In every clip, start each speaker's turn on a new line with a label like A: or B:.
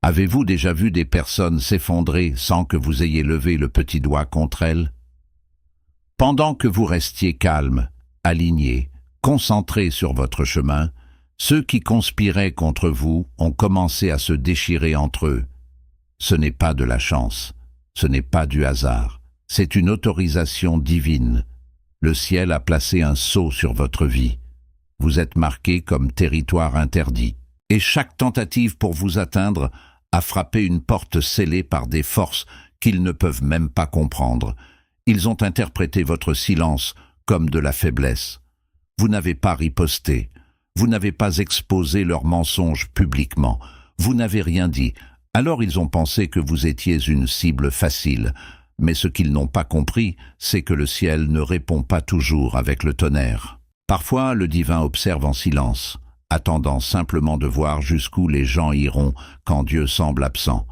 A: Avez-vous déjà vu des personnes s'effondrer sans que vous ayez levé le petit doigt contre elles? Pendant que vous restiez calme, aligné, concentré sur votre chemin, ceux qui conspiraient contre vous ont commencé à se déchirer entre eux. Ce n'est pas de la chance, ce n'est pas du hasard, c'est une autorisation divine. Le ciel a placé un sceau sur votre vie. Vous êtes marqué comme territoire interdit. Et chaque tentative pour vous atteindre a frappé une porte scellée par des forces qu'ils ne peuvent même pas comprendre. Ils ont interprété votre silence comme de la faiblesse. Vous n'avez pas riposté. Vous n'avez pas exposé leurs mensonges publiquement. Vous n'avez rien dit. Alors ils ont pensé que vous étiez une cible facile. Mais ce qu'ils n'ont pas compris, c'est que le ciel ne répond pas toujours avec le tonnerre. Parfois, le divin observe en silence, attendant simplement de voir jusqu'où les gens iront quand Dieu semble absent.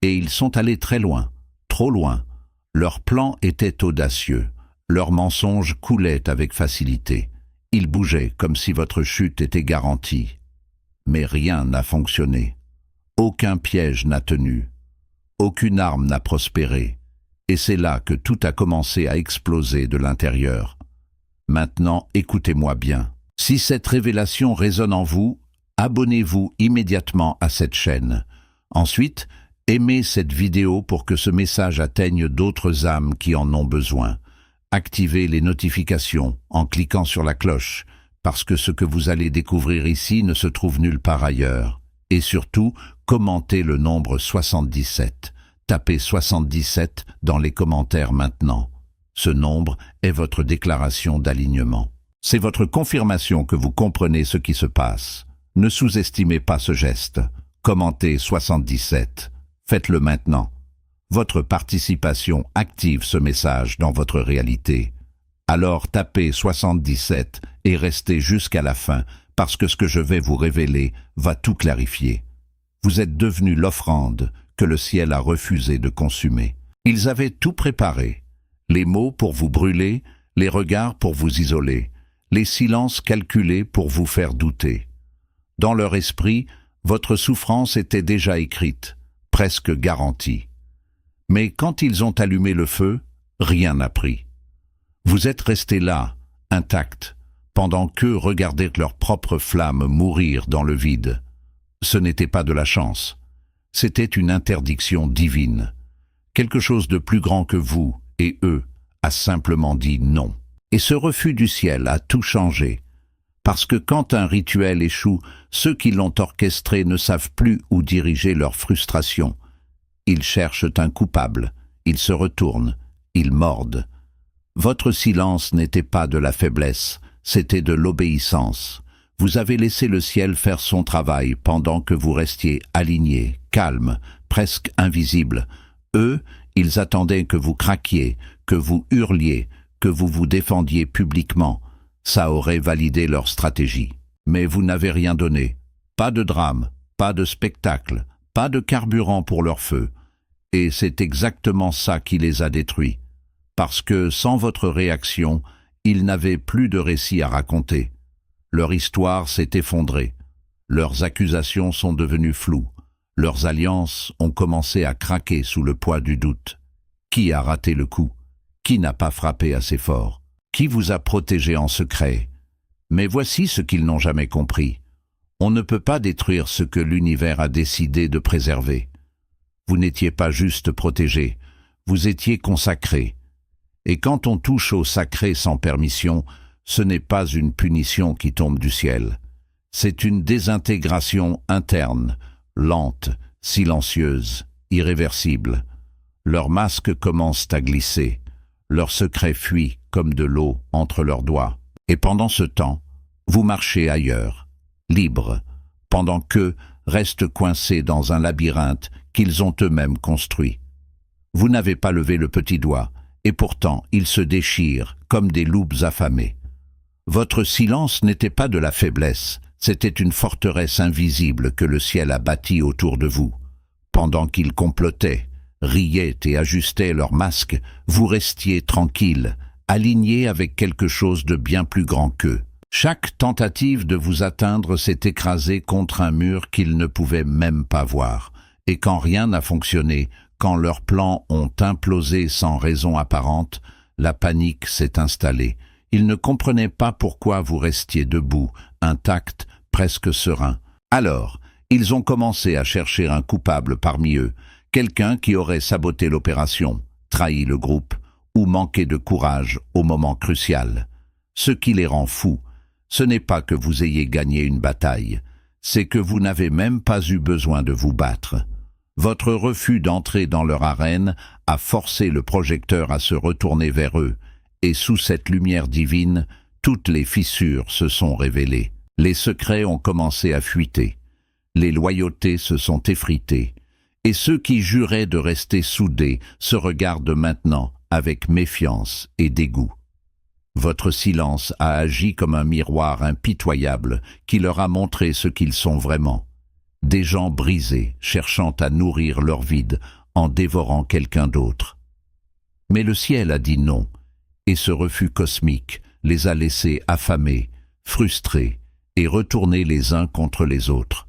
A: Et ils sont allés très loin, trop loin. Leur plan était audacieux. Leurs mensonges coulaient avec facilité. Ils bougeaient comme si votre chute était garantie. Mais rien n'a fonctionné. Aucun piège n'a tenu. Aucune arme n'a prospéré. Et c'est là que tout a commencé à exploser de l'intérieur. Maintenant, écoutez-moi bien. Si cette révélation résonne en vous, abonnez-vous immédiatement à cette chaîne. Ensuite, aimez cette vidéo pour que ce message atteigne d'autres âmes qui en ont besoin. Activez les notifications en cliquant sur la cloche, parce que ce que vous allez découvrir ici ne se trouve nulle part ailleurs. Et surtout, commentez le nombre 77. Tapez 77 dans les commentaires maintenant. Ce nombre est votre déclaration d'alignement. C'est votre confirmation que vous comprenez ce qui se passe. Ne sous-estimez pas ce geste. Commentez 77. Faites-le maintenant. Votre participation active ce message dans votre réalité. Alors tapez 77 et restez jusqu'à la fin, parce que ce que je vais vous révéler va tout clarifier. Vous êtes devenu l'offrande que le ciel a refusé de consumer. Ils avaient tout préparé. Les mots pour vous brûler, les regards pour vous isoler, les silences calculés pour vous faire douter. Dans leur esprit, votre souffrance était déjà écrite, presque garantie. Mais quand ils ont allumé le feu, rien n'a pris. Vous êtes resté là, intact, pendant qu'eux regardaient leur propre flamme mourir dans le vide. Ce n'était pas de la chance. C'était une interdiction divine. Quelque chose de plus grand que vous et eux a simplement dit non. Et ce refus du ciel a tout changé. Parce que quand un rituel échoue, ceux qui l'ont orchestré ne savent plus où diriger leur frustration. Ils cherchent un coupable, ils se retournent, ils mordent. Votre silence n'était pas de la faiblesse, c'était de l'obéissance. Vous avez laissé le ciel faire son travail pendant que vous restiez aligné, calme, presque invisible. Eux, ils attendaient que vous craquiez, que vous hurliez, que vous vous défendiez publiquement. Ça aurait validé leur stratégie. Mais vous n'avez rien donné. Pas de drame, pas de spectacle, pas de carburant pour leur feu. Et c'est exactement ça qui les a détruits. Parce que sans votre réaction, ils n'avaient plus de récit à raconter. Leur histoire s'est effondrée. Leurs accusations sont devenues floues. Leurs alliances ont commencé à craquer sous le poids du doute. Qui a raté le coup? Qui n'a pas frappé assez fort? Qui vous a protégé en secret? Mais voici ce qu'ils n'ont jamais compris. On ne peut pas détruire ce que l'univers a décidé de préserver. Vous n'étiez pas juste protégé, vous étiez consacré. Et quand on touche au sacré sans permission, ce n'est pas une punition qui tombe du ciel. C'est une désintégration interne, lente, silencieuse, irréversible. Leurs masques commencent à glisser, leurs secrets fuient comme de l'eau entre leurs doigts. Et pendant ce temps, vous marchez ailleurs, libres, pendant qu'eux restent coincés dans un labyrinthe qu'ils ont eux-mêmes construit. Vous n'avez pas levé le petit doigt, et pourtant ils se déchirent comme des loups affamés. Votre silence n'était pas de la faiblesse, c'était une forteresse invisible que le ciel a bâtie autour de vous. Pendant qu'ils complotaient, riaient et ajustaient leurs masques, vous restiez tranquille, alignés avec quelque chose de bien plus grand qu'eux. Chaque tentative de vous atteindre s'est écrasée contre un mur qu'ils ne pouvaient même pas voir. Et quand rien n'a fonctionné, quand leurs plans ont implosé sans raison apparente, la panique s'est installée. Ils ne comprenaient pas pourquoi vous restiez debout, intact, presque serein. Alors, ils ont commencé à chercher un coupable parmi eux, quelqu'un qui aurait saboté l'opération, trahi le groupe, ou manqué de courage au moment crucial. Ce qui les rend fous, ce n'est pas que vous ayez gagné une bataille, c'est que vous n'avez même pas eu besoin de vous battre. Votre refus d'entrer dans leur arène a forcé le projecteur à se retourner vers eux, et sous cette lumière divine, toutes les fissures se sont révélées. Les secrets ont commencé à fuiter. Les loyautés se sont effritées. Et ceux qui juraient de rester soudés se regardent maintenant avec méfiance et dégoût. Votre silence a agi comme un miroir impitoyable qui leur a montré ce qu'ils sont vraiment. Des gens brisés, cherchant à nourrir leur vide en dévorant quelqu'un d'autre. Mais le ciel a dit non, et ce refus cosmique les a laissés affamés, frustrés et retournés les uns contre les autres.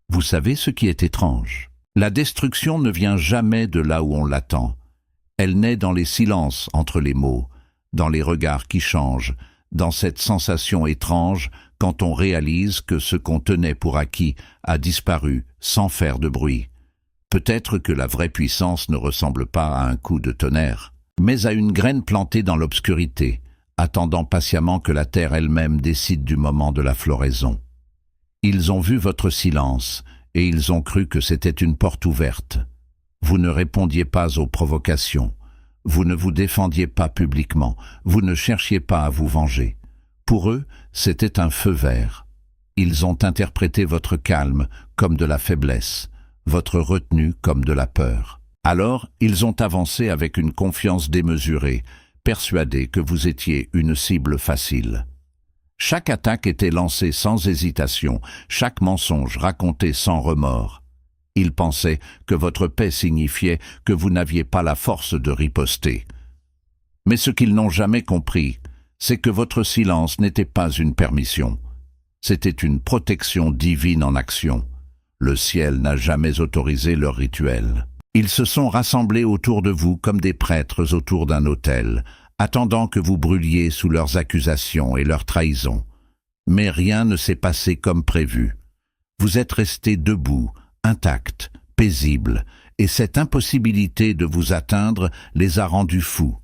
A: Vous savez ce qui est étrange? La destruction ne vient jamais de là où on l'attend. Elle naît dans les silences entre les mots, dans les regards qui changent, dans cette sensation étrange quand on réalise que ce qu'on tenait pour acquis a disparu sans faire de bruit. Peut-être que la vraie puissance ne ressemble pas à un coup de tonnerre, mais à une graine plantée dans l'obscurité, attendant patiemment que la terre elle-même décide du moment de la floraison. Ils ont vu votre silence, et ils ont cru que c'était une porte ouverte. Vous ne répondiez pas aux provocations. Vous ne vous défendiez pas publiquement. Vous ne cherchiez pas à vous venger. Pour eux, c'était un feu vert. Ils ont interprété votre calme comme de la faiblesse, votre retenue comme de la peur. Alors, ils ont avancé avec une confiance démesurée, persuadés que vous étiez une cible facile. Chaque attaque était lancée sans hésitation, chaque mensonge raconté sans remords. Ils pensaient que votre paix signifiait que vous n'aviez pas la force de riposter. Mais ce qu'ils n'ont jamais compris, c'est que votre silence n'était pas une permission. C'était une protection divine en action. Le ciel n'a jamais autorisé leur rituel. Ils se sont rassemblés autour de vous comme des prêtres autour d'un autel, attendant que vous brûliez sous leurs accusations et leurs trahisons. Mais rien ne s'est passé comme prévu. Vous êtes restés debout, intacts, paisibles, et cette impossibilité de vous atteindre les a rendus fous.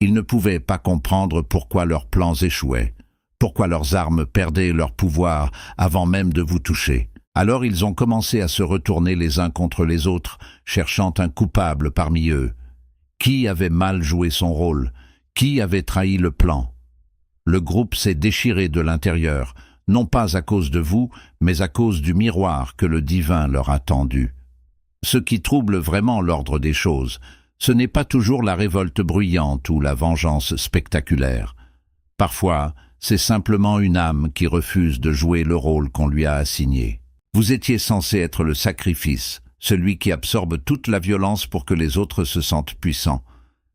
A: Ils ne pouvaient pas comprendre pourquoi leurs plans échouaient, pourquoi leurs armes perdaient leur pouvoir avant même de vous toucher. Alors ils ont commencé à se retourner les uns contre les autres, cherchant un coupable parmi eux. Qui avait mal joué son rôle? Qui avait trahi le plan? Le groupe s'est déchiré de l'intérieur, non pas à cause de vous, mais à cause du miroir que le divin leur a tendu. Ce qui trouble vraiment l'ordre des choses, ce n'est pas toujours la révolte bruyante ou la vengeance spectaculaire. Parfois, c'est simplement une âme qui refuse de jouer le rôle qu'on lui a assigné. Vous étiez censé être le sacrifice, celui qui absorbe toute la violence pour que les autres se sentent puissants.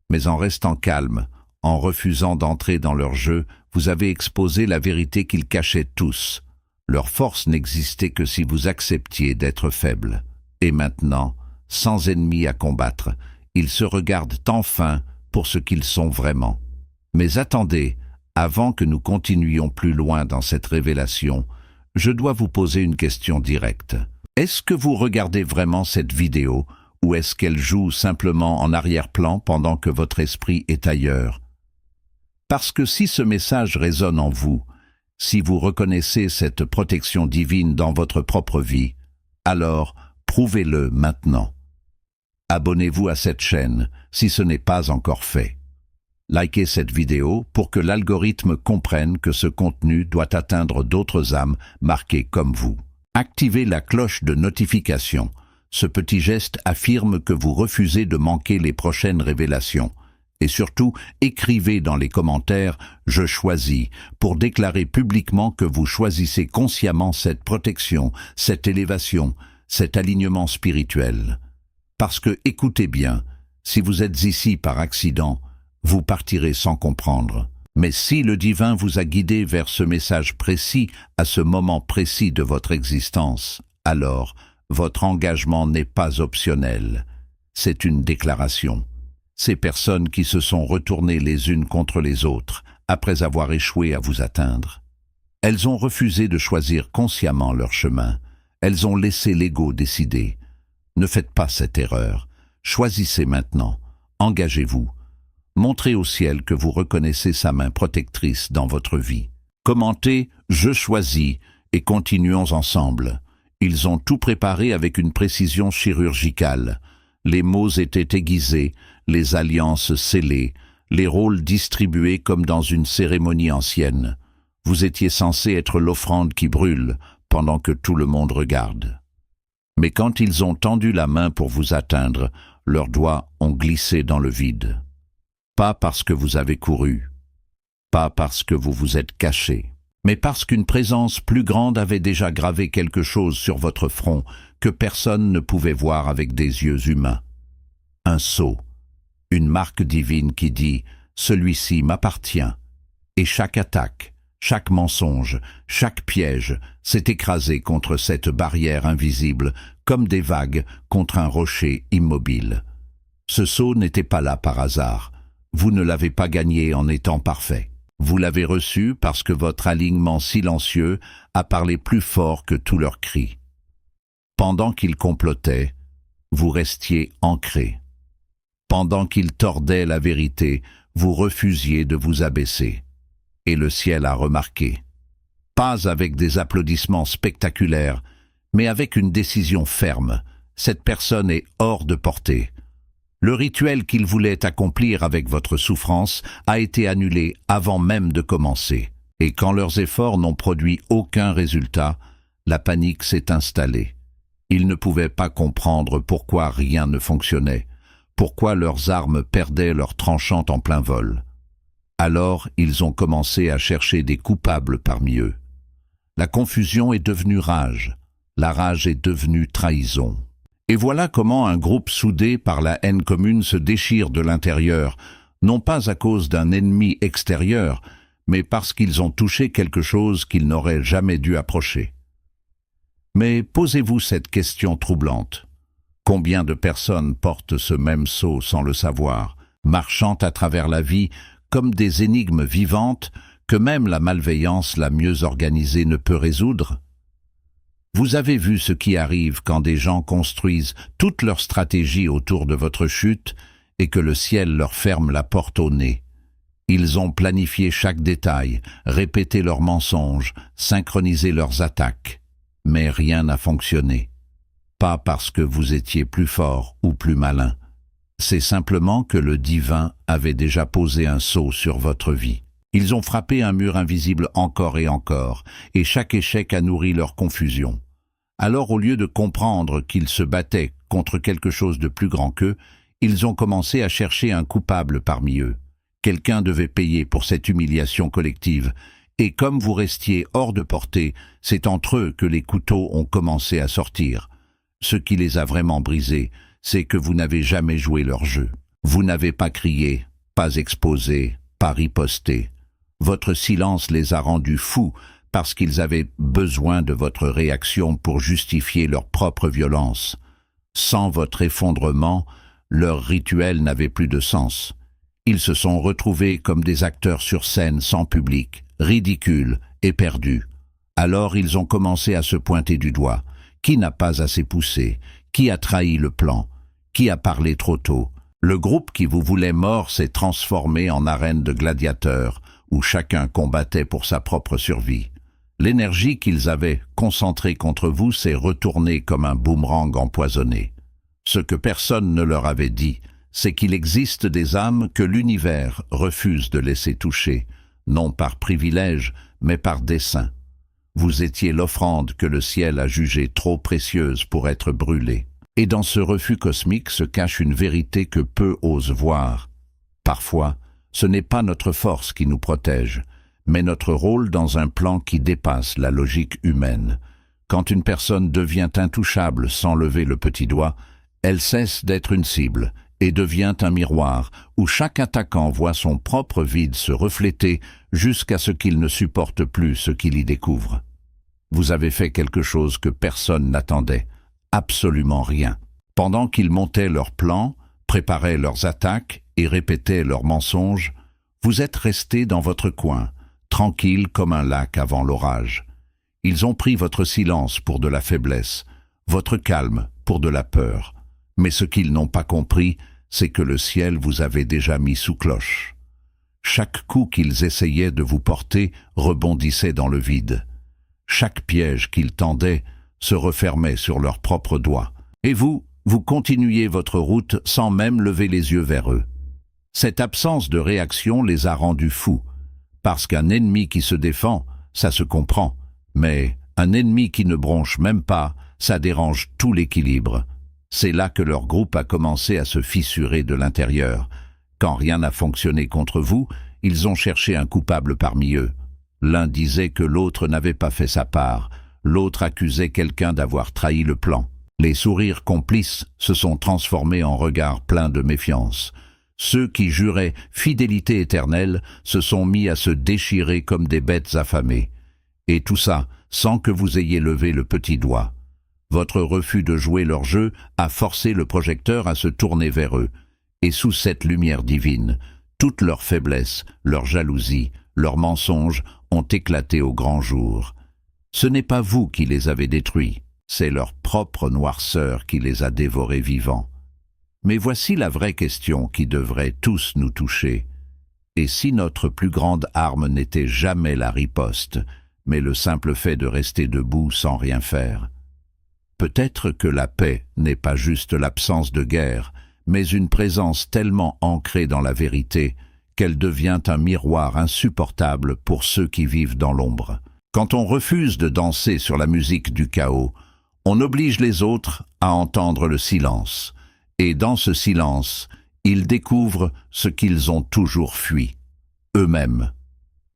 A: Mais en restant calme, en refusant d'entrer dans leur jeu, vous avez exposé la vérité qu'ils cachaient tous. Leur force n'existait que si vous acceptiez d'être faible. Et maintenant, sans ennemis à combattre, ils se regardent enfin pour ce qu'ils sont vraiment. Mais attendez, avant que nous continuions plus loin dans cette révélation, je dois vous poser une question directe. Est-ce que vous regardez vraiment cette vidéo ou est-ce qu'elle joue simplement en arrière-plan pendant que votre esprit est ailleurs? Parce que si ce message résonne en vous, si vous reconnaissez cette protection divine dans votre propre vie, alors prouvez-le maintenant. Abonnez-vous à cette chaîne si ce n'est pas encore fait. Likez cette vidéo pour que l'algorithme comprenne que ce contenu doit atteindre d'autres âmes marquées comme vous. Activez la cloche de notification. Ce petit geste affirme que vous refusez de manquer les prochaines révélations. Et surtout, écrivez dans les commentaires « Je choisis » pour déclarer publiquement que vous choisissez consciemment cette protection, cette élévation, cet alignement spirituel. Parce que, écoutez bien, si vous êtes ici par accident, vous partirez sans comprendre. Mais si le divin vous a guidé vers ce message précis, à ce moment précis de votre existence, alors Votre engagement n'est pas optionnel. C'est une déclaration. Ces personnes qui se sont retournées les unes contre les autres après avoir échoué à vous atteindre. Elles ont refusé de choisir consciemment leur chemin. Elles ont laissé l'ego décider. Ne faites pas cette erreur. Choisissez maintenant. Engagez-vous. Montrez au ciel que vous reconnaissez sa main protectrice dans votre vie. Commentez « Je choisis » et continuons ensemble. Ils ont tout préparé avec une précision chirurgicale. Les mots étaient aiguisés, les alliances scellées, les rôles distribués comme dans une cérémonie ancienne. Vous étiez censé être l'offrande qui brûle, pendant que tout le monde regarde. Mais quand ils ont tendu la main pour vous atteindre, leurs doigts ont glissé dans le vide. Pas parce que vous avez couru, pas parce que vous vous êtes caché, mais parce qu'une présence plus grande avait déjà gravé quelque chose sur votre front que personne ne pouvait voir avec des yeux humains. Un sceau, une marque divine qui dit « Celui-ci m'appartient ». Et chaque attaque, chaque mensonge, chaque piège s'est écrasé contre cette barrière invisible comme des vagues contre un rocher immobile. Ce sceau n'était pas là par hasard. Vous ne l'avez pas gagné en étant parfait. Vous l'avez reçu parce que votre alignement silencieux a parlé plus fort que tous leurs cris. Pendant qu'ils complotaient, vous restiez ancrés. Pendant qu'ils tordaient la vérité, vous refusiez de vous abaisser. Et le ciel a remarqué. Pas avec des applaudissements spectaculaires, mais avec une décision ferme. Cette personne est hors de portée. Le rituel qu'ils voulaient accomplir avec votre souffrance a été annulé avant même de commencer. Et quand leurs efforts n'ont produit aucun résultat, la panique s'est installée. Ils ne pouvaient pas comprendre pourquoi rien ne fonctionnait, pourquoi leurs armes perdaient leur tranchant en plein vol. Alors, ils ont commencé à chercher des coupables parmi eux. La confusion est devenue rage. La rage est devenue trahison. Et voilà comment un groupe soudé par la haine commune se déchire de l'intérieur, non pas à cause d'un ennemi extérieur, mais parce qu'ils ont touché quelque chose qu'ils n'auraient jamais dû approcher. Mais posez-vous cette question troublante. Combien de personnes portent ce même sceau sans le savoir, marchant à travers la vie comme des énigmes vivantes que même la malveillance la mieux organisée ne peut résoudre? Vous avez vu ce qui arrive quand des gens construisent toute leur stratégie autour de votre chute et que le ciel leur ferme la porte au nez. Ils ont planifié chaque détail, répété leurs mensonges, synchronisé leurs attaques. Mais rien n'a fonctionné. Pas parce que vous étiez plus fort ou plus malin. C'est simplement que le divin avait déjà posé un sceau sur votre vie. Ils ont frappé un mur invisible encore et encore, et chaque échec a nourri leur confusion. Alors, au lieu de comprendre qu'ils se battaient contre quelque chose de plus grand qu'eux, ils ont commencé à chercher un coupable parmi eux. Quelqu'un devait payer pour cette humiliation collective, et comme vous restiez hors de portée, c'est entre eux que les couteaux ont commencé à sortir. Ce qui les a vraiment brisés, c'est que vous n'avez jamais joué leur jeu. Vous n'avez pas crié, pas exposé, pas riposté. Votre silence les a rendus fous parce qu'ils avaient besoin de votre réaction pour justifier leur propre violence. Sans votre effondrement, leur rituel n'avait plus de sens. Ils se sont retrouvés comme des acteurs sur scène sans public, ridicules et perdus. Alors ils ont commencé à se pointer du doigt. Qui n'a pas assez poussé? Qui a trahi le plan? Qui a parlé trop tôt? Le groupe qui vous voulait mort s'est transformé en arène de gladiateurs, où chacun combattait pour sa propre survie. L'énergie qu'ils avaient concentrée contre vous s'est retournée comme un boomerang empoisonné. Ce que personne ne leur avait dit, c'est qu'il existe des âmes que l'univers refuse de laisser toucher, non par privilège, mais par dessein. Vous étiez l'offrande que le ciel a jugée trop précieuse pour être brûlée. Et dans ce refus cosmique se cache une vérité que peu osent voir. Parfois, ce n'est pas notre force qui nous protège, mais notre rôle dans un plan qui dépasse la logique humaine. Quand une personne devient intouchable sans lever le petit doigt, elle cesse d'être une cible et devient un miroir où chaque attaquant voit son propre vide se refléter jusqu'à ce qu'il ne supporte plus ce qu'il y découvre. Vous avez fait quelque chose que personne n'attendait. absolument rien. Pendant qu'ils montaient leurs plans, préparaient leurs attaques et répétaient leurs mensonges, vous êtes restés dans votre coin, tranquille comme un lac avant l'orage. Ils ont pris votre silence pour de la faiblesse, votre calme pour de la peur. Mais ce qu'ils n'ont pas compris, c'est que le ciel vous avait déjà mis sous cloche. Chaque coup qu'ils essayaient de vous porter rebondissait dans le vide. Chaque piège qu'ils tendaient se refermait sur leurs propres doigts. Et vous continuiez votre route sans même lever les yeux vers eux. Cette absence de réaction les a rendus fous, parce qu'un ennemi qui se défend, ça se comprend, mais un ennemi qui ne bronche même pas, ça dérange tout l'équilibre. C'est là que leur groupe a commencé à se fissurer de l'intérieur. Quand rien n'a fonctionné contre vous, ils ont cherché un coupable parmi eux. L'un disait que l'autre n'avait pas fait sa part, l'autre accusait quelqu'un d'avoir trahi le plan. Les sourires complices se sont transformés en regards pleins de méfiance. Ceux qui juraient fidélité éternelle se sont mis à se déchirer comme des bêtes affamées. Et tout ça sans que vous ayez levé le petit doigt. Votre refus de jouer leur jeu a forcé le projecteur à se tourner vers eux. Et sous cette lumière divine, toutes leurs faiblesses, leurs jalousies, leurs mensonges ont éclaté au grand jour. Ce n'est pas vous qui les avez détruits, c'est leur propre noirceur qui les a dévorés vivants. Mais voici la vraie question qui devrait tous nous toucher. Et si notre plus grande arme n'était jamais la riposte, mais le simple fait de rester debout sans rien faire? Peut-être que la paix n'est pas juste l'absence de guerre, mais une présence tellement ancrée dans la vérité qu'elle devient un miroir insupportable pour ceux qui vivent dans l'ombre. Quand on refuse de danser sur la musique du chaos, on oblige les autres à entendre le silence. Et dans ce silence, ils découvrent ce qu'ils ont toujours fui, eux-mêmes.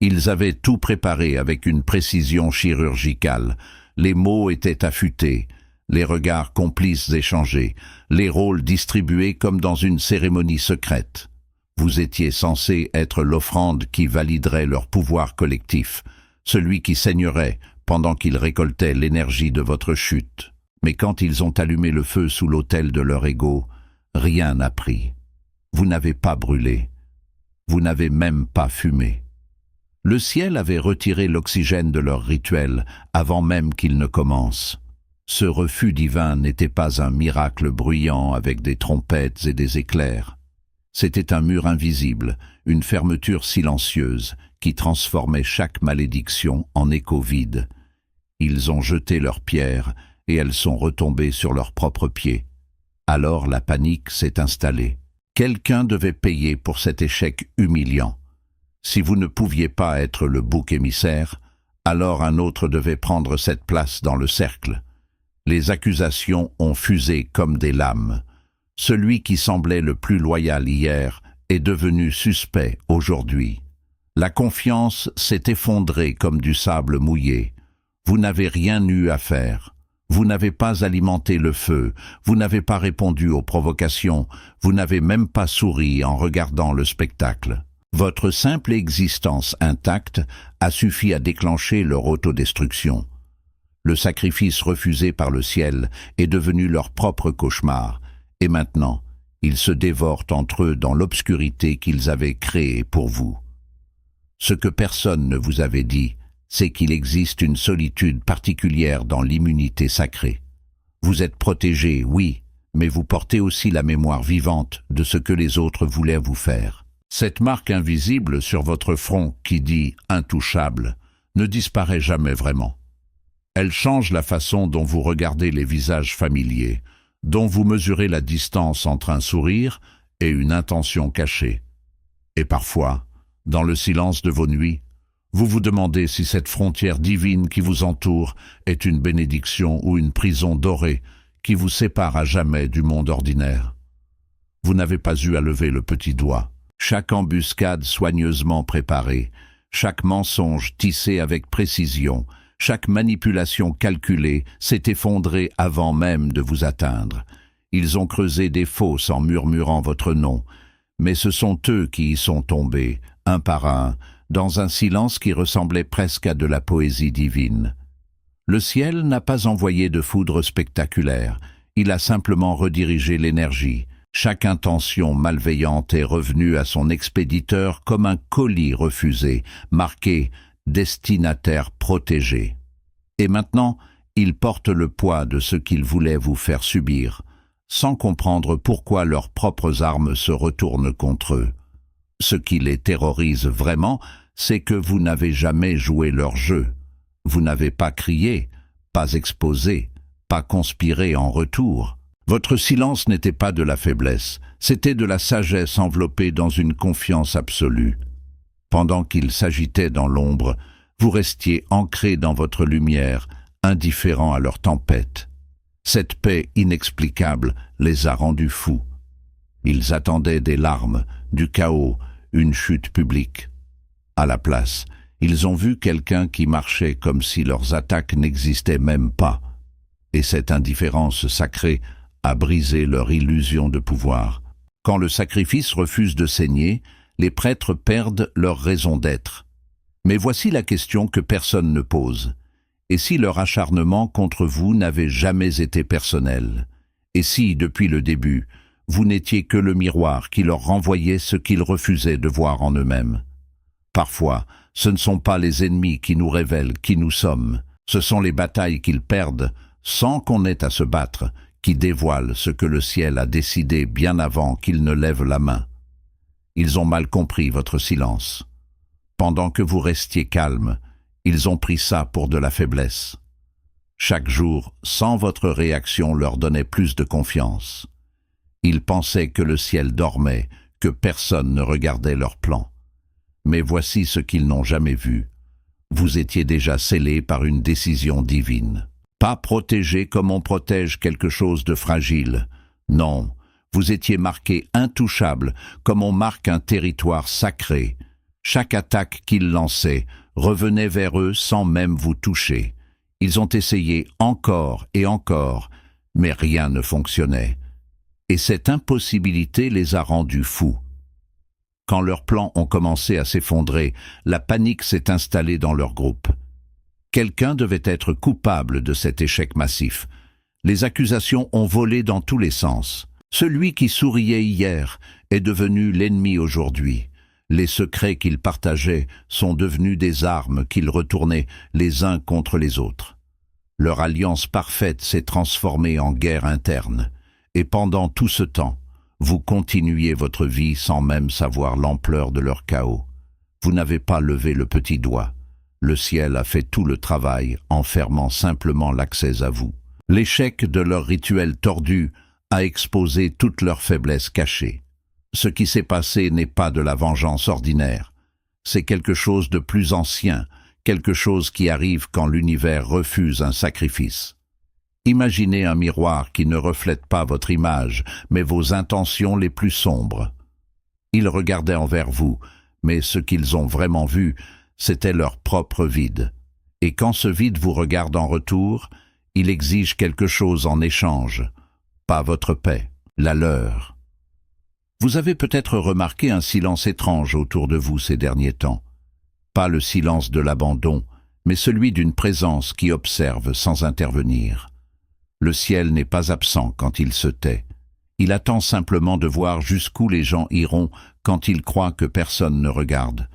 A: Ils avaient tout préparé avec une précision chirurgicale. Les mots étaient affûtés, les regards complices échangés, les rôles distribués comme dans une cérémonie secrète. Vous étiez censé être l'offrande qui validerait leur pouvoir collectif, celui qui saignerait pendant qu'ils récoltaient l'énergie de votre chute. Mais quand ils ont allumé le feu sous l'autel de leur ego, rien n'a pris. Vous n'avez pas brûlé. Vous n'avez même pas fumé. Le ciel avait retiré l'oxygène de leur rituel avant même qu'il ne commence. Ce refus divin n'était pas un miracle bruyant avec des trompettes et des éclairs. C'était un mur invisible, une fermeture silencieuse qui transformait chaque malédiction en écho vide. Ils ont jeté leurs pierres et elles sont retombées sur leurs propres pieds. Alors la panique s'est installée. Quelqu'un devait payer pour cet échec humiliant. Si vous ne pouviez pas être le bouc émissaire, alors un autre devait prendre cette place dans le cercle. Les accusations ont fusé comme des lames. Celui qui semblait le plus loyal hier est devenu suspect aujourd'hui. La confiance s'est effondrée comme du sable mouillé. Vous n'avez rien eu à faire. Vous n'avez pas alimenté le feu, vous n'avez pas répondu aux provocations, vous n'avez même pas souri en regardant le spectacle. Votre simple existence intacte a suffi à déclencher leur autodestruction. Le sacrifice refusé par le ciel est devenu leur propre cauchemar, et maintenant, ils se dévorent entre eux dans l'obscurité qu'ils avaient créée pour vous. Ce que personne ne vous avait dit, c'est qu'il existe une solitude particulière dans l'immunité sacrée. Vous êtes protégé, oui, mais vous portez aussi la mémoire vivante de ce que les autres voulaient vous faire. Cette marque invisible sur votre front qui dit « intouchable » ne disparaît jamais vraiment. Elle change la façon dont vous regardez les visages familiers, dont vous mesurez la distance entre un sourire et une intention cachée. Et parfois, dans le silence de vos nuits, vous vous demandez si cette frontière divine qui vous entoure est une bénédiction ou une prison dorée qui vous sépare à jamais du monde ordinaire. Vous n'avez pas eu à lever le petit doigt. Chaque embuscade soigneusement préparée, chaque mensonge tissé avec précision, chaque manipulation calculée s'est effondrée avant même de vous atteindre. Ils ont creusé des fosses en murmurant votre nom, mais ce sont eux qui y sont tombés, un par un, dans un silence qui ressemblait presque à de la poésie divine. Le ciel n'a pas envoyé de foudre spectaculaire, il a simplement redirigé l'énergie. Chaque intention malveillante est revenue à son expéditeur comme un colis refusé, marqué « destinataire protégé ». Et maintenant, ils portent le poids de ce qu'ils voulaient vous faire subir, sans comprendre pourquoi leurs propres armes se retournent contre eux. Ce qui les terrorise vraiment, c'est que vous n'avez jamais joué leur jeu. Vous n'avez pas crié, pas exposé, pas conspiré en retour. Votre silence n'était pas de la faiblesse, c'était de la sagesse enveloppée dans une confiance absolue. Pendant qu'ils s'agitaient dans l'ombre, vous restiez ancrés dans votre lumière, indifférents à leur tempête. Cette paix inexplicable les a rendus fous. Ils attendaient des larmes, du chaos, une chute publique. À la place, ils ont vu quelqu'un qui marchait comme si leurs attaques n'existaient même pas. Et cette indifférence sacrée a brisé leur illusion de pouvoir. Quand le sacrifice refuse de saigner, les prêtres perdent leur raison d'être. Mais voici la question que personne ne pose. Et si leur acharnement contre vous n'avait jamais été personnel? Et si, depuis le début, vous n'étiez que le miroir qui leur renvoyait ce qu'ils refusaient de voir en eux-mêmes? Parfois, ce ne sont pas les ennemis qui nous révèlent qui nous sommes, ce sont les batailles qu'ils perdent, sans qu'on ait à se battre, qui dévoilent ce que le ciel a décidé bien avant qu'ils ne lèvent la main. Ils ont mal compris votre silence. Pendant que vous restiez calme, ils ont pris ça pour de la faiblesse. Chaque jour, sans votre réaction, leur donnait plus de confiance. Ils pensaient que le ciel dormait, que personne ne regardait leur plan. Mais voici ce qu'ils n'ont jamais vu. Vous étiez déjà scellés par une décision divine. Pas protégé comme on protège quelque chose de fragile. Non, vous étiez marqués intouchables comme on marque un territoire sacré. Chaque attaque qu'ils lançaient revenait vers eux sans même vous toucher. Ils ont essayé encore et encore, mais rien ne fonctionnait. Et cette impossibilité les a rendus fous. Quand leurs plans ont commencé à s'effondrer, la panique s'est installée dans leur groupe. Quelqu'un devait être coupable de cet échec massif. Les accusations ont volé dans tous les sens. Celui qui souriait hier est devenu l'ennemi aujourd'hui. Les secrets qu'ils partageaient sont devenus des armes qu'ils retournaient les uns contre les autres. Leur alliance parfaite s'est transformée en guerre interne. Et pendant tout ce temps, vous continuiez votre vie sans même savoir l'ampleur de leur chaos. Vous n'avez pas levé le petit doigt. Le ciel a fait tout le travail en fermant simplement l'accès à vous. L'échec de leur rituel tordu a exposé toute leur faiblesse cachée. Ce qui s'est passé n'est pas de la vengeance ordinaire. C'est quelque chose de plus ancien, quelque chose qui arrive quand l'univers refuse un sacrifice. Imaginez un miroir qui ne reflète pas votre image, mais vos intentions les plus sombres. Ils regardaient envers vous, mais ce qu'ils ont vraiment vu, c'était leur propre vide. Et quand ce vide vous regarde en retour, il exige quelque chose en échange. Pas votre paix, la leur. Vous avez peut-être remarqué un silence étrange autour de vous ces derniers temps. Pas le silence de l'abandon, mais celui d'une présence qui observe sans intervenir. Le ciel n'est pas absent quand il se tait. Il attend simplement de voir jusqu'où les gens iront quand ils croient que personne ne regarde.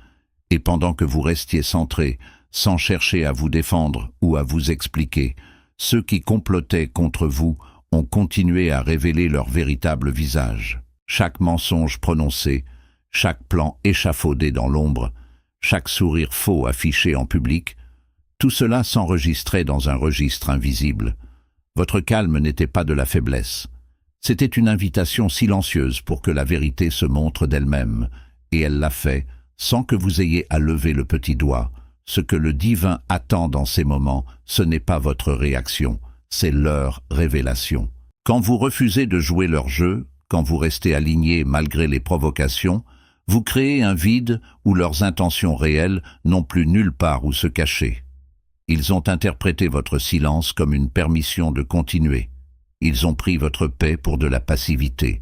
A: Et pendant que vous restiez centrés, sans chercher à vous défendre ou à vous expliquer, ceux qui complotaient contre vous ont continué à révéler leur véritable visage. Chaque mensonge prononcé, chaque plan échafaudé dans l'ombre, chaque sourire faux affiché en public, tout cela s'enregistrait dans un registre invisible. Votre calme n'était pas de la faiblesse. C'était une invitation silencieuse pour que la vérité se montre d'elle-même, et elle l'a fait sans que vous ayez à lever le petit doigt. Ce que le divin attend dans ces moments, ce n'est pas votre réaction, c'est leur révélation. Quand vous refusez de jouer leur jeu, quand vous restez aligné malgré les provocations, vous créez un vide où leurs intentions réelles n'ont plus nulle part où se cacher. Ils ont interprété votre silence comme une permission de continuer. Ils ont pris votre paix pour de la passivité.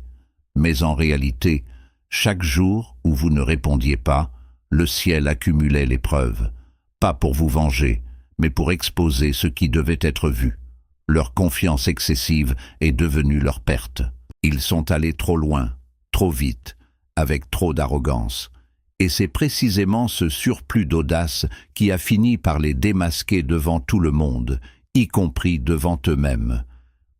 A: Mais en réalité, chaque jour où vous ne répondiez pas, le ciel accumulait les preuves. Pas pour vous venger, mais pour exposer ce qui devait être vu. Leur confiance excessive est devenue leur perte. Ils sont allés trop loin, trop vite, avec trop d'arrogance. Et c'est précisément ce surplus d'audace qui a fini par les démasquer devant tout le monde, y compris devant eux-mêmes.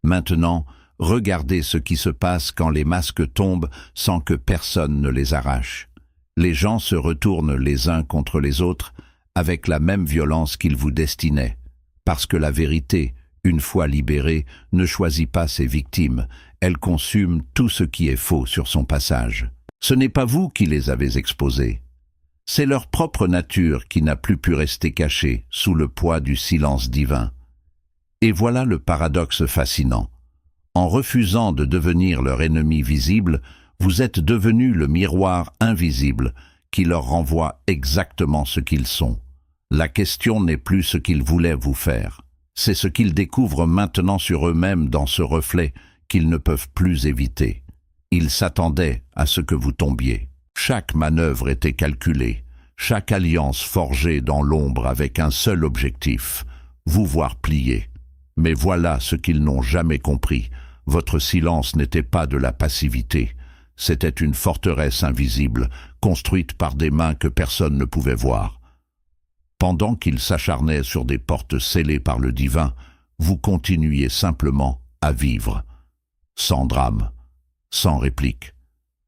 A: Maintenant, regardez ce qui se passe quand les masques tombent sans que personne ne les arrache. Les gens se retournent les uns contre les autres avec la même violence qu'ils vous destinaient. Parce que la vérité, une fois libérée, ne choisit pas ses victimes, elle consume tout ce qui est faux sur son passage. Ce n'est pas vous qui les avez exposés. C'est leur propre nature qui n'a plus pu rester cachée sous le poids du silence divin. Et voilà le paradoxe fascinant. En refusant de devenir leur ennemi visible, vous êtes devenu le miroir invisible qui leur renvoie exactement ce qu'ils sont. La question n'est plus ce qu'ils voulaient vous faire. C'est ce qu'ils découvrent maintenant sur eux-mêmes dans ce reflet qu'ils ne peuvent plus éviter. Ils s'attendaient à ce que vous tombiez. Chaque manœuvre était calculée, chaque alliance forgée dans l'ombre avec un seul objectif, vous voir plier. Mais voilà ce qu'ils n'ont jamais compris. Votre silence n'était pas de la passivité. C'était une forteresse invisible, construite par des mains que personne ne pouvait voir. Pendant qu'ils s'acharnaient sur des portes scellées par le divin, vous continuiez simplement à vivre, sans drame, sans réplique,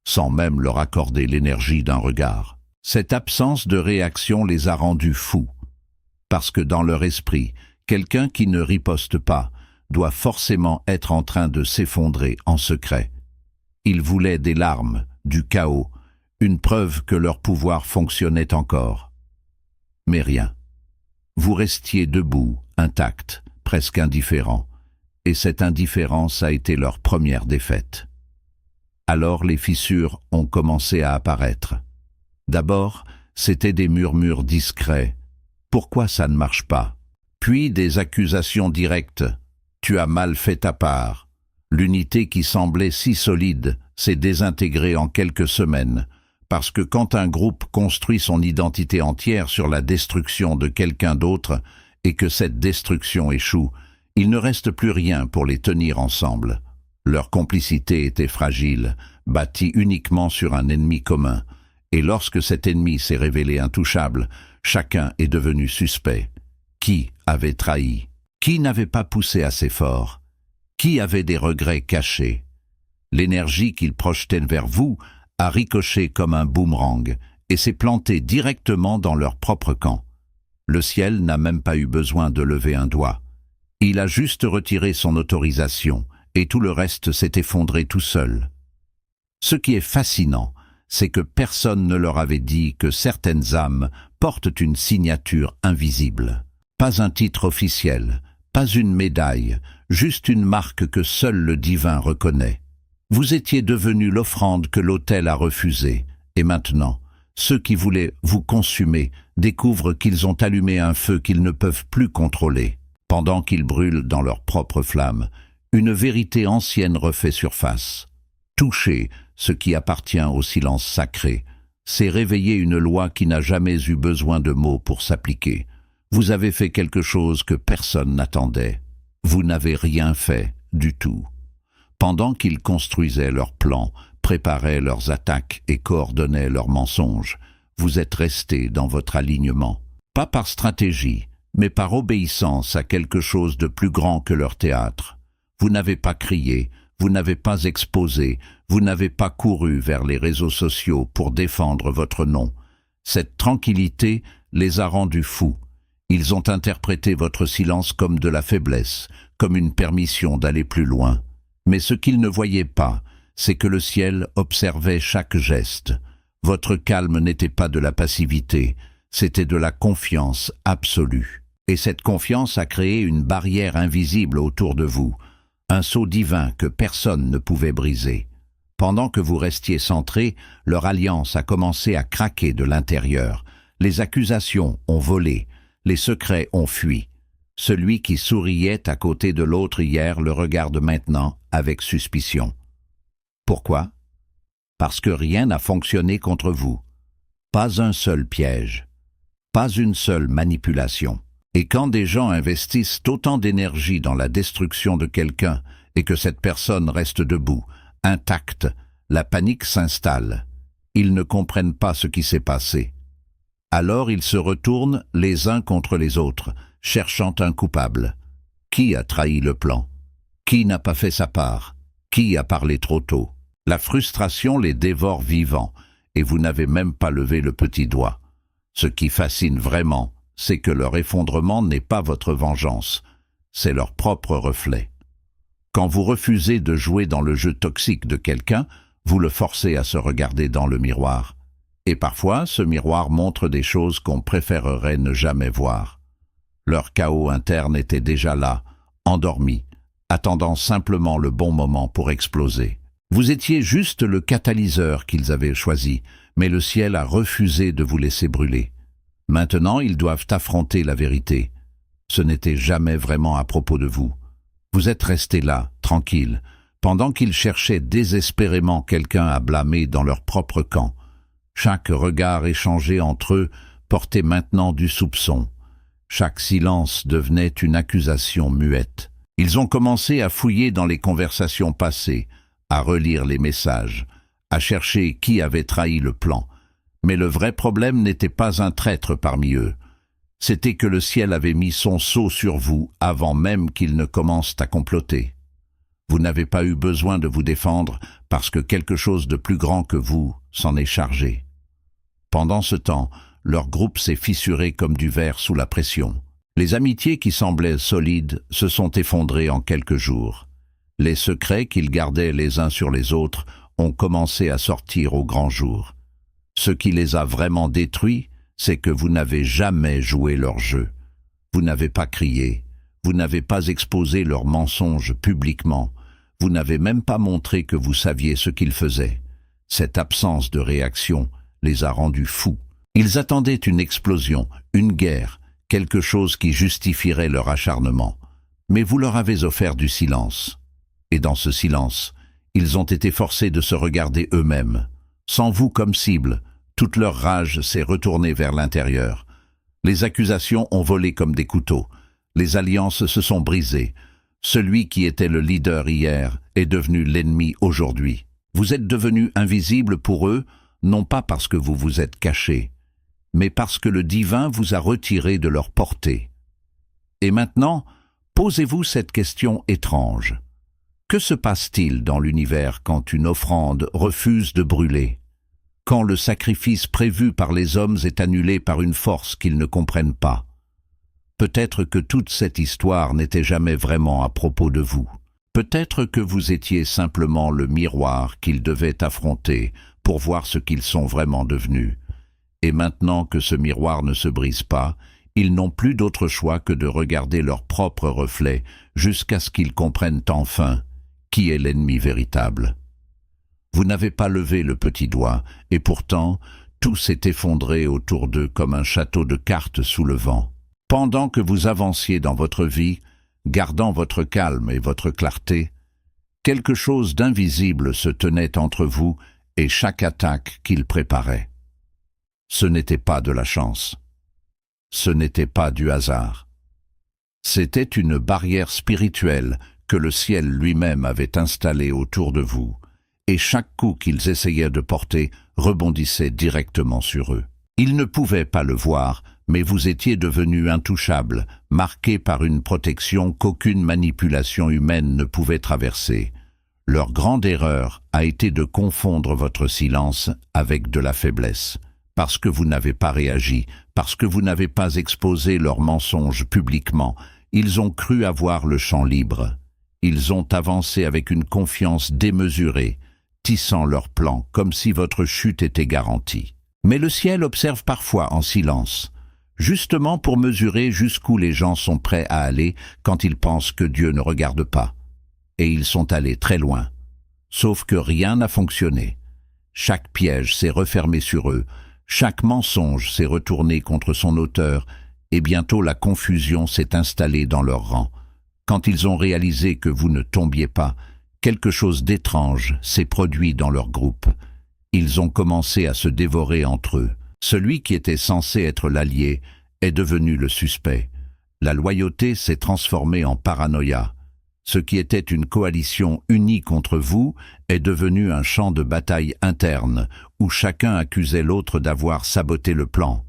A: sans même leur accorder l'énergie d'un regard. Cette absence de réaction les a rendus fous, parce que dans leur esprit, quelqu'un qui ne riposte pas doit forcément être en train de s'effondrer en secret. Ils voulaient des larmes, du chaos, une preuve que leur pouvoir fonctionnait encore. Mais rien. Vous restiez debout, intact, presque indifférent, et cette indifférence a été leur première défaite. Alors les fissures ont commencé à apparaître. D'abord, c'étaient des murmures discrets. « Pourquoi ça ne marche pas ?» Puis des accusations directes. « Tu as mal fait ta part. » L'unité qui semblait si solide s'est désintégrée en quelques semaines, parce que quand un groupe construit son identité entière sur la destruction de quelqu'un d'autre et que cette destruction échoue, il ne reste plus rien pour les tenir ensemble. Leur complicité était fragile, bâtie uniquement sur un ennemi commun, et lorsque cet ennemi s'est révélé intouchable, chacun est devenu suspect. Qui avait trahi? Qui n'avait pas poussé assez fort? Qui avait des regrets cachés? L'énergie qu'ils projetaient vers vous a ricoché comme un boomerang et s'est planté directement dans leur propre camp. Le ciel n'a même pas eu besoin de lever un doigt. Il a juste retiré son autorisation et tout le reste s'est effondré tout seul. Ce qui est fascinant, c'est que personne ne leur avait dit que certaines âmes portent une signature invisible. Pas un titre officiel, pas une médaille, juste une marque que seul le divin reconnaît. Vous étiez devenu l'offrande que l'autel a refusée, et maintenant, ceux qui voulaient vous consumer découvrent qu'ils ont allumé un feu qu'ils ne peuvent plus contrôler. Pendant qu'ils brûlent dans leur propre flamme, une vérité ancienne refait surface. Toucher ce qui appartient au silence sacré, c'est réveiller une loi qui n'a jamais eu besoin de mots pour s'appliquer. Vous avez fait quelque chose que personne n'attendait. Vous n'avez rien fait du tout. Pendant qu'ils construisaient leurs plans, préparaient leurs attaques et coordonnaient leurs mensonges, vous êtes restés dans votre alignement. Pas par stratégie, mais par obéissance à quelque chose de plus grand que leur théâtre. Vous n'avez pas crié, vous n'avez pas exposé, vous n'avez pas couru vers les réseaux sociaux pour défendre votre nom. Cette tranquillité les a rendus fous. Ils ont interprété votre silence comme de la faiblesse, comme une permission d'aller plus loin. Mais ce qu'ils ne voyaient pas, c'est que le ciel observait chaque geste. Votre calme n'était pas de la passivité, c'était de la confiance absolue. Et cette confiance a créé une barrière invisible autour de vous, un sceau divin que personne ne pouvait briser. Pendant que vous restiez centrés, leur alliance a commencé à craquer de l'intérieur. Les accusations ont volé, les secrets ont fui. Celui qui souriait à côté de l'autre hier le regarde maintenant avec suspicion. Pourquoi? Parce que rien n'a fonctionné contre vous. Pas un seul piège. Pas une seule manipulation. Et quand des gens investissent autant d'énergie dans la destruction de quelqu'un et que cette personne reste debout, intacte, la panique s'installe. Ils ne comprennent pas ce qui s'est passé. Alors ils se retournent les uns contre les autres, cherchant un coupable. Qui a trahi le plan? Qui n'a pas fait sa part? Qui a parlé trop tôt? La frustration les dévore vivants, et vous n'avez même pas levé le petit doigt. Ce qui fascine vraiment, c'est que leur effondrement n'est pas votre vengeance, c'est leur propre reflet. Quand vous refusez de jouer dans le jeu toxique de quelqu'un, vous le forcez à se regarder dans le miroir. Et parfois, ce miroir montre des choses qu'on préférerait ne jamais voir. Leur chaos interne était déjà là, endormi, attendant simplement le bon moment pour exploser. Vous étiez juste le catalyseur qu'ils avaient choisi, mais le ciel a refusé de vous laisser brûler. Maintenant, ils doivent affronter la vérité. Ce n'était jamais vraiment à propos de vous. Vous êtes resté là, tranquille, pendant qu'ils cherchaient désespérément quelqu'un à blâmer dans leur propre camp. Chaque regard échangé entre eux portait maintenant du soupçon. Chaque silence devenait une accusation muette. Ils ont commencé à fouiller dans les conversations passées, à relire les messages, à chercher qui avait trahi le plan. Mais le vrai problème n'était pas un traître parmi eux. C'était que le ciel avait mis son sceau sur vous avant même qu'ils ne commencent à comploter. Vous n'avez pas eu besoin de vous défendre parce que quelque chose de plus grand que vous s'en est chargé. Pendant ce temps, leur groupe s'est fissuré comme du verre sous la pression. Les amitiés qui semblaient solides se sont effondrées en quelques jours. Les secrets qu'ils gardaient les uns sur les autres ont commencé à sortir au grand jour. Ce qui les a vraiment détruits, c'est que vous n'avez jamais joué leur jeu. Vous n'avez pas crié, vous n'avez pas exposé leurs mensonges publiquement, vous n'avez même pas montré que vous saviez ce qu'ils faisaient. Cette absence de réaction les a rendus fous. Ils attendaient une explosion, une guerre, quelque chose qui justifierait leur acharnement. Mais vous leur avez offert du silence. Et dans ce silence, ils ont été forcés de se regarder eux-mêmes. Sans vous comme cible, toute leur rage s'est retournée vers l'intérieur. Les accusations ont volé comme des couteaux. Les alliances se sont brisées. Celui qui était le leader hier est devenu l'ennemi aujourd'hui. Vous êtes devenu invisible pour eux, non pas parce que vous vous êtes caché, mais parce que le divin vous a retiré de leur portée. Et maintenant, posez-vous cette question étrange. Que se passe-t-il dans l'univers quand une offrande refuse de brûler? Quand le sacrifice prévu par les hommes est annulé par une force qu'ils ne comprennent pas? Peut-être que toute cette histoire n'était jamais vraiment à propos de vous. Peut-être que vous étiez simplement le miroir qu'ils devaient affronter pour voir ce qu'ils sont vraiment devenus. Et maintenant que ce miroir ne se brise pas, ils n'ont plus d'autre choix que de regarder leur propre reflet jusqu'à ce qu'ils comprennent enfin qui est l'ennemi véritable. Vous n'avez pas levé le petit doigt, et pourtant, tout s'est effondré autour d'eux comme un château de cartes sous le vent. Pendant que vous avanciez dans votre vie, gardant votre calme et votre clarté, quelque chose d'invisible se tenait entre vous et chaque attaque qu'il préparait. Ce n'était pas de la chance. Ce n'était pas du hasard. C'était une barrière spirituelle que le ciel lui-même avait installée autour de vous, et chaque coup qu'ils essayaient de porter rebondissait directement sur eux. Ils ne pouvaient pas le voir, mais vous étiez devenus intouchables, marqués par une protection qu'aucune manipulation humaine ne pouvait traverser. Leur grande erreur a été de confondre votre silence avec de la faiblesse. Parce que vous n'avez pas réagi, parce que vous n'avez pas exposé leurs mensonges publiquement, ils ont cru avoir le champ libre. Ils ont avancé avec une confiance démesurée, tissant leur plan comme si votre chute était garantie. Mais le ciel observe parfois en silence, justement pour mesurer jusqu'où les gens sont prêts à aller quand ils pensent que Dieu ne regarde pas. Et ils sont allés très loin. Sauf que rien n'a fonctionné. Chaque piège s'est refermé sur eux, chaque mensonge s'est retourné contre son auteur, et bientôt la confusion s'est installée dans leurs rangs. Quand ils ont réalisé que vous ne tombiez pas, quelque chose d'étrange s'est produit dans leur groupe. Ils ont commencé à se dévorer entre eux. Celui qui était censé être l'allié est devenu le suspect. La loyauté s'est transformée en paranoïa. Ce qui était une coalition unie contre vous est devenu un champ de bataille interne, où chacun accusait l'autre d'avoir saboté le plan.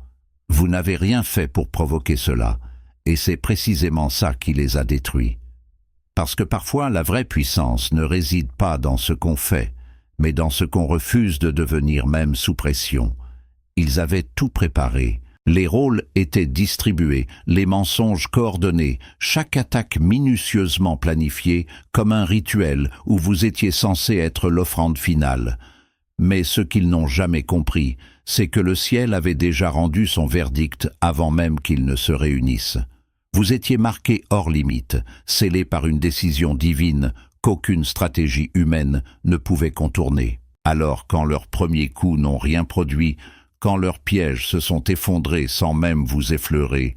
A: Vous n'avez rien fait pour provoquer cela, et c'est précisément ça qui les a détruits. Parce que parfois la vraie puissance ne réside pas dans ce qu'on fait, mais dans ce qu'on refuse de devenir même sous pression. Ils avaient tout préparé. Les rôles étaient distribués, les mensonges coordonnés, chaque attaque minutieusement planifiée comme un rituel où vous étiez censé être l'offrande finale. Mais ce qu'ils n'ont jamais compris, c'est que le ciel avait déjà rendu son verdict avant même qu'ils ne se réunissent. Vous étiez marqués hors limite, scellés par une décision divine qu'aucune stratégie humaine ne pouvait contourner. Alors, quand leurs premiers coups n'ont rien produit, quand leurs pièges se sont effondrés sans même vous effleurer,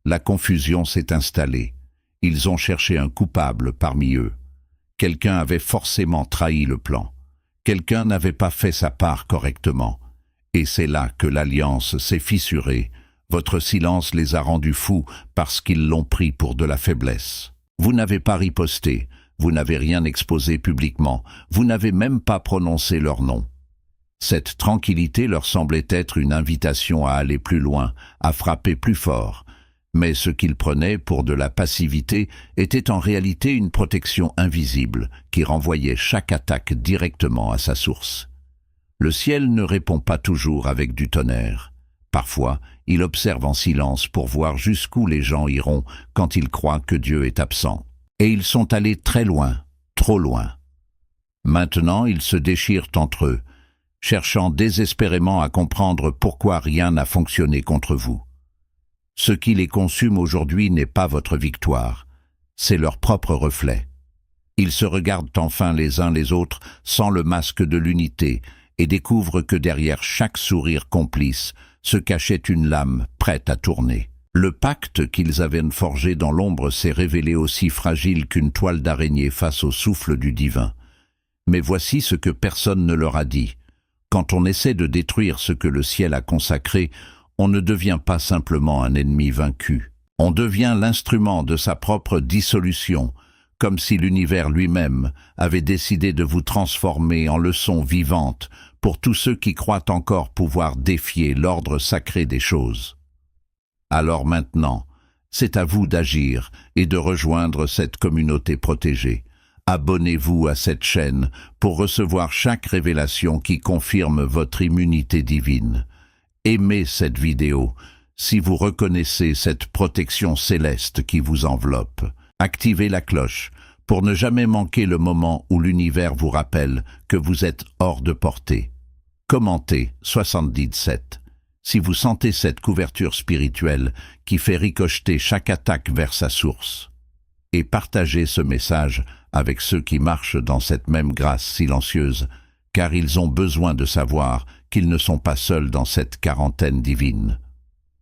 A: la confusion s'est installée. Ils ont cherché un coupable parmi eux. Quelqu'un avait forcément trahi le plan. Quelqu'un n'avait pas fait sa part correctement. Et c'est là que l'alliance s'est fissurée. Votre silence les a rendus fous parce qu'ils l'ont pris pour de la faiblesse. Vous n'avez pas riposté, vous n'avez rien exposé publiquement, vous n'avez même pas prononcé leur nom. Cette tranquillité leur semblait être une invitation à aller plus loin, à frapper plus fort. Mais ce qu'ils prenaient pour de la passivité était en réalité une protection invisible qui renvoyait chaque attaque directement à sa source. Le ciel ne répond pas toujours avec du tonnerre. Parfois, il observe en silence pour voir jusqu'où les gens iront quand ils croient que Dieu est absent. Et ils sont allés très loin, trop loin. Maintenant, ils se déchirent entre eux, cherchant désespérément à comprendre pourquoi rien n'a fonctionné contre vous. Ce qui les consume aujourd'hui n'est pas votre victoire, c'est leur propre reflet. Ils se regardent enfin les uns les autres sans le masque de l'unité et découvrent que derrière chaque sourire complice se cachait une lame prête à tourner. Le pacte qu'ils avaient forgé dans l'ombre s'est révélé aussi fragile qu'une toile d'araignée face au souffle du divin. Mais voici ce que personne ne leur a dit. Quand on essaie de détruire ce que le ciel a consacré, on ne devient pas simplement un ennemi vaincu. On devient l'instrument de sa propre dissolution, comme si l'univers lui-même avait décidé de vous transformer en leçon vivante pour tous ceux qui croient encore pouvoir défier l'ordre sacré des choses. Alors maintenant, c'est à vous d'agir et de rejoindre cette communauté protégée. Abonnez-vous à cette chaîne pour recevoir chaque révélation qui confirme votre immunité divine. Aimez cette vidéo si vous reconnaissez cette protection céleste qui vous enveloppe. Activez la cloche pour ne jamais manquer le moment où l'univers vous rappelle que vous êtes hors de portée. Commentez 77 si vous sentez cette couverture spirituelle qui fait ricocheter chaque attaque vers sa source. Et partagez ce message avec ceux qui marchent dans cette même grâce silencieuse, car ils ont besoin de savoir qu'ils ne sont pas seuls dans cette quarantaine divine.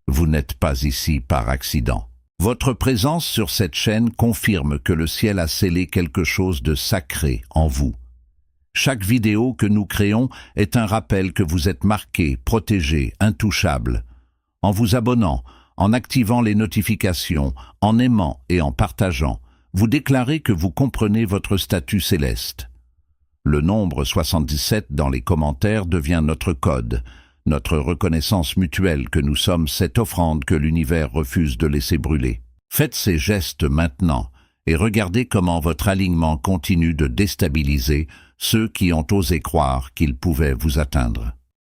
A: Vous n'êtes pas ici par accident. Votre présence sur cette chaîne confirme que le ciel a scellé quelque chose de sacré en vous. Chaque vidéo que nous créons est un rappel que vous êtes marqué, protégé, intouchable. En vous abonnant, en activant les notifications, en aimant et en partageant, vous déclarez que vous comprenez votre statut céleste. Le nombre 77 dans les commentaires devient notre code, notre reconnaissance mutuelle que nous sommes cette offrande que l'univers refuse de laisser brûler. Faites ces gestes maintenant et regardez comment votre alignement continue de déstabiliser ceux qui ont osé croire qu'ils pouvaient vous atteindre.